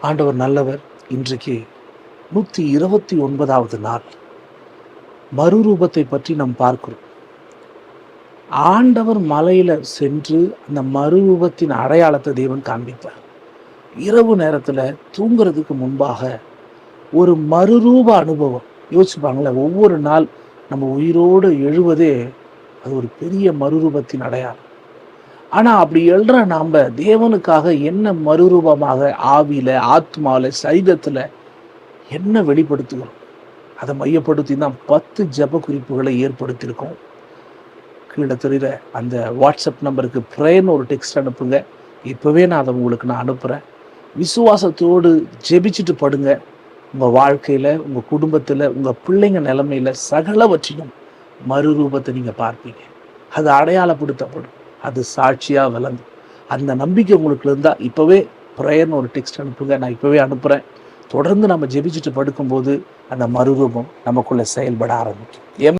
ஆண்டவர் நல்லவர். இன்றைக்கு 129வது நாள். மறுரூபத்தை பற்றி நாம் பார்க்கிறோம். ஆண்டவர் மலையில சென்று அந்த மறுரூபத்தின் அடையாளத்தை தேவன் காண்பித்தார். இரவு நேரத்தில் தூங்குறதுக்கு முன்பாக ஒரு மறுரூப அனுபவம். யோசிப்பாங்களே, ஒவ்வொரு நாள் நம்ம உயிரோடு எழுவதே அது ஒரு பெரிய மறுரூபத்தின் அடையாளம். ஆனால் அப்படி எழுற நாம் தேவனுக்காக என்ன மறுரூபமாக ஆவியில், ஆத்மாவில், சரீரத்தில் என்ன வெளிப்படுத்துகிறோம், அதை மையப்படுத்தி தான் 10 ஜெப குறிப்புகளை ஏற்படுத்தியிருக்கோம். கீழே தெரிகிற அந்த வாட்ஸ்அப் நம்பருக்கு ப்ரேயர்னு ஒரு டெக்ஸ்ட் அனுப்புங்க. இப்போவே நான் அதை உங்களுக்கு அனுப்புகிறேன். விசுவாசத்தோடு ஜெபிச்சுட்டு படுங்க. உங்கள் வாழ்க்கையில், உங்கள் குடும்பத்தில், உங்கள் பிள்ளைங்க நிலைமையில் சகலவற்றையும் மறுரூபத்தை நீங்கள் பார்ப்பீங்க. அது அடையாளப்படுத்தப்படும், அது சாட்சியாக விளங்கும். அந்த நம்பிக்கை உங்களுக்கு இருந்தால் இப்போவே ப்ரேயர்னு ஒரு டெக்ஸ்ட் அனுப்புங்க. நான் இப்போவே அனுப்புகிறேன். தொடர்ந்து நம்ம ஜெபிச்சுட்டு படுக்கும்போது அந்த மறுரூபம் நமக்குள்ளே செயல்பட ஆரம்பிக்கும்.